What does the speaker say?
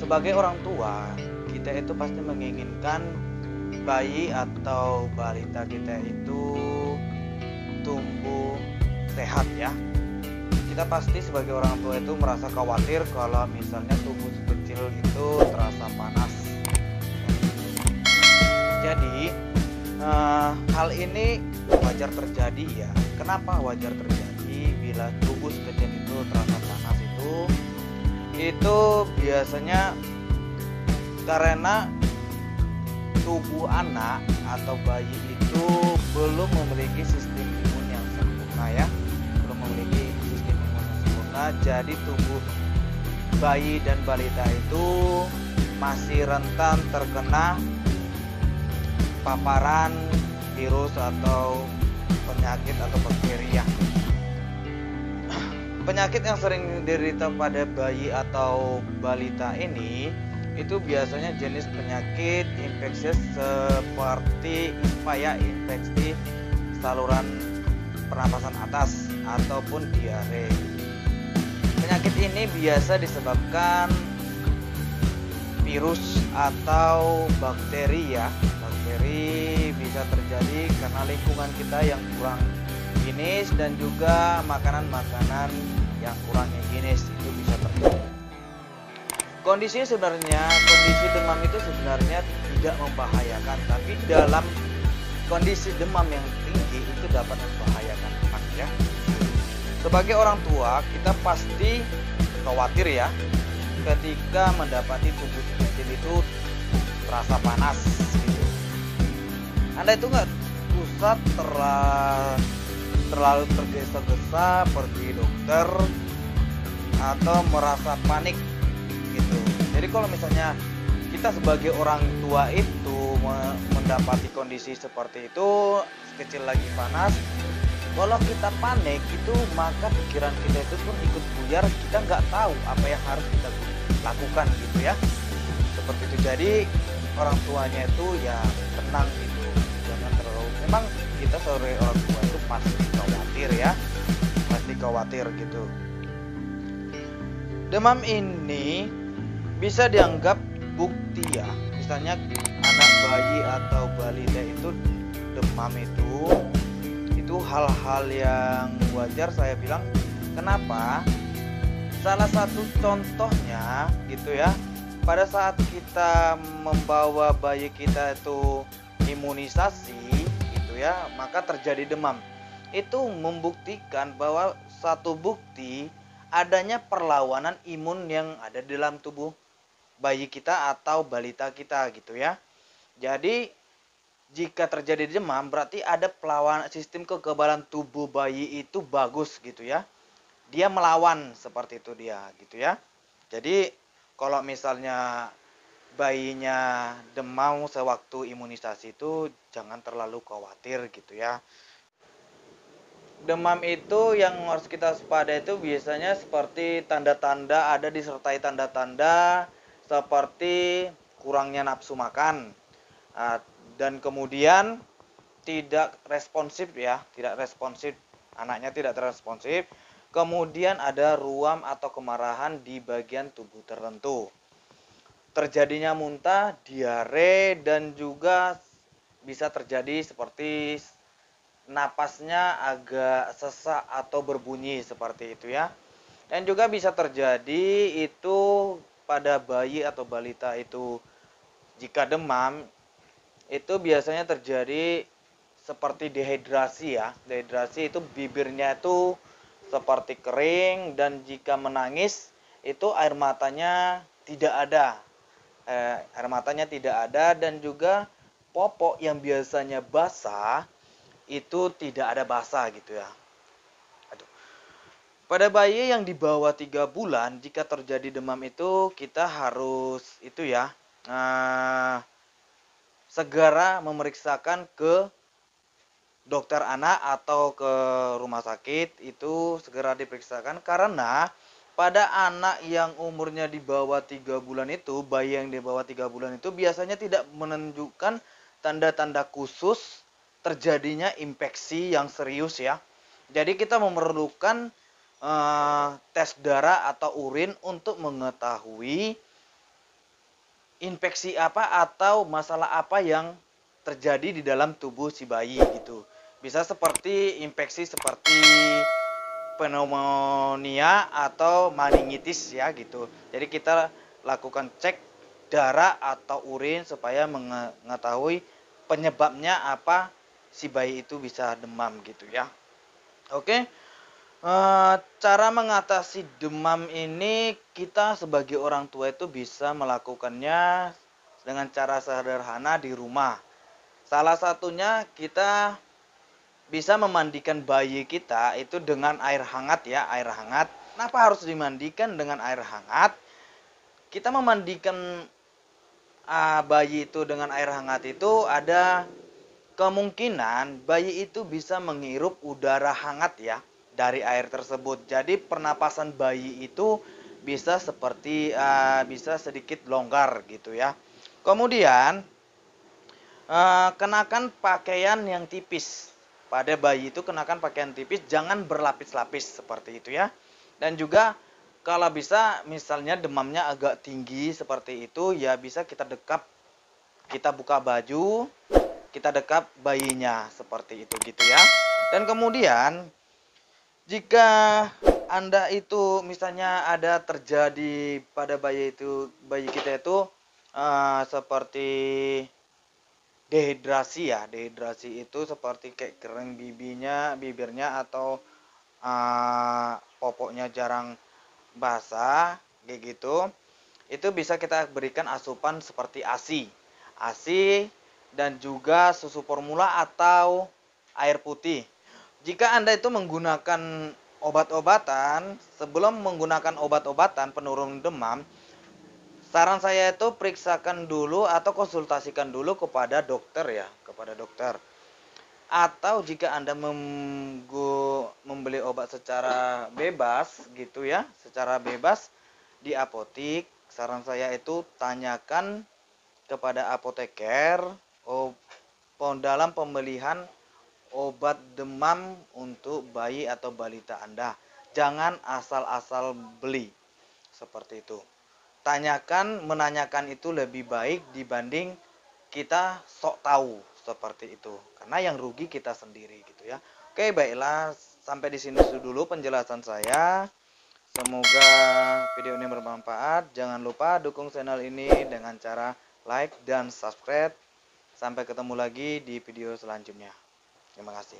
Sebagai orang tua, kita itu pasti menginginkan bayi atau balita kita itu tumbuh sehat ya. Kita pasti sebagai orang tua itu merasa khawatir kalau misalnya tubuh kecil itu terasa panas. Jadi hal ini wajar terjadi ya. Kenapa wajar terjadi bila tubuh kecil itu terasa panas itu biasanya karena tubuh anak atau bayi itu belum memiliki sistem imun yang sempurna ya, belum memiliki sistem imun yang sempurna. Jadi tubuh bayi dan balita itu masih rentan terkena paparan virus atau penyakit atau bakteri ya. Penyakit yang sering diderita pada bayi atau balita ini itu biasanya jenis penyakit infeksius seperti ISPA ya, infeksi saluran pernapasan atas ataupun diare. Penyakit ini biasa disebabkan virus atau bakteri ya. Bakteri bisa terjadi karena lingkungan kita yang kurang higienis dan juga makanan-makanan yang kurang higienis itu bisa terjadi. Kondisi demam itu sebenarnya tidak membahayakan, tapi dalam kondisi demam yang tinggi itu dapat membahayakan anak ya. Sebagai orang tua kita pasti khawatir ya ketika mendapati tubuh kecil itu terasa panas gitu. Anda itu nggak usah terlalu tergesa-gesa pergi dokter atau merasa panik gitu. Jadi kalau misalnya kita sebagai orang tua itu mendapati kondisi seperti itu, kecil lagi panas, kalau kita panik itu maka pikiran kita itu pun ikut buyar, kita nggak tahu apa yang harus kita lakukan gitu ya. Seperti itu. Jadi orang tuanya itu ya tenang gitu, jangan terlalu. Memang kita sebagai orang tua itu pasti khawatir ya, pasti khawatir gitu. Demam ini bisa dianggap bukti ya, misalnya anak bayi atau balita itu demam itu hal-hal yang wajar saya bilang. Kenapa? Salah satu contohnya gitu ya, pada saat kita membawa bayi kita itu imunisasi gitu ya, maka terjadi demam. Itu membuktikan bahwa satu bukti adanya perlawanan imun yang ada di dalam tubuh bayi kita atau balita kita gitu ya. Jadi jika terjadi demam berarti ada perlawanan, sistem kekebalan tubuh bayi itu bagus gitu ya. Dia melawan seperti itu dia gitu ya. Jadi kalau misalnya bayinya demam sewaktu imunisasi itu jangan terlalu khawatir gitu ya. Demam itu yang harus kita waspada itu biasanya seperti tanda-tanda, ada disertai tanda-tanda seperti kurangnya nafsu makan dan kemudian tidak responsif ya, tidak responsif, anaknya tidak responsif. Kemudian ada ruam atau kemarahan di bagian tubuh tertentu. Terjadinya muntah, diare dan juga bisa terjadi seperti napasnya agak sesak atau berbunyi seperti itu ya. Dan juga bisa terjadi itu pada bayi atau balita itu jika demam itu biasanya terjadi seperti dehidrasi ya. Dehidrasi itu bibirnya itu seperti kering dan jika menangis itu air matanya tidak ada. Air matanya tidak ada dan juga popok yang biasanya basah itu tidak ada basah gitu ya. Pada bayi yang di bawah 3 bulan, jika terjadi demam itu kita harus itu ya, segera memeriksakan ke dokter anak atau ke rumah sakit, itu segera diperiksakan karena pada anak yang umurnya di bawah 3 bulan itu, bayi yang di bawah 3 bulan itu biasanya tidak menunjukkan tanda-tanda khusus terjadinya infeksi yang serius ya. Jadi kita memerlukan tes darah atau urin untuk mengetahui infeksi apa atau masalah apa yang terjadi di dalam tubuh si bayi gitu. Bisa seperti infeksi seperti pneumonia atau meningitis ya gitu. Jadi kita lakukan cek darah atau urin supaya mengetahui penyebabnya apa si bayi itu bisa demam gitu ya. Oke. Cara mengatasi demam ini kita sebagai orang tua itu bisa melakukannya dengan cara sederhana di rumah. Salah satunya kita bisa memandikan bayi kita itu dengan air hangat ya, air hangat. Kenapa harus dimandikan dengan air hangat? Kita memandikan bayi itu dengan air hangat itu ada kemungkinan bayi itu bisa menghirup udara hangat ya dari air tersebut. Jadi pernapasan bayi itu bisa seperti bisa sedikit longgar gitu ya. Kemudian kenakan pakaian yang tipis. Pada bayi itu kenakan pakaian tipis, jangan berlapis-lapis seperti itu ya. Dan juga kalau bisa misalnya demamnya agak tinggi seperti itu ya bisa kita dekap, kita buka baju, kita dekap bayinya seperti itu gitu ya. Dan kemudian jika Anda itu misalnya ada terjadi pada bayi kita itu seperti dehidrasi ya. Dehidrasi itu seperti kayak kering bibirnya atau popoknya jarang basah kayak gitu. Itu bisa kita berikan asupan seperti ASI. ASI dan juga susu formula atau air putih. Jika Anda itu menggunakan obat-obatan, sebelum menggunakan obat-obatan penurun demam, saran saya itu periksakan dulu atau konsultasikan dulu kepada dokter ya, kepada dokter. Atau jika Anda membeli obat secara bebas gitu ya, secara bebas di apotik, saran saya itu tanyakan kepada apoteker dalam pembelian obat demam untuk bayi atau balita Anda. Jangan asal-asal beli seperti itu. Menanyakan itu lebih baik dibanding kita sok tahu seperti itu. Karena yang rugi kita sendiri gitu ya. Oke, baiklah, sampai di sini dulu penjelasan saya. Semoga video ini bermanfaat. Jangan lupa dukung channel ini dengan cara like dan subscribe. Sampai ketemu lagi di video selanjutnya. Terima kasih.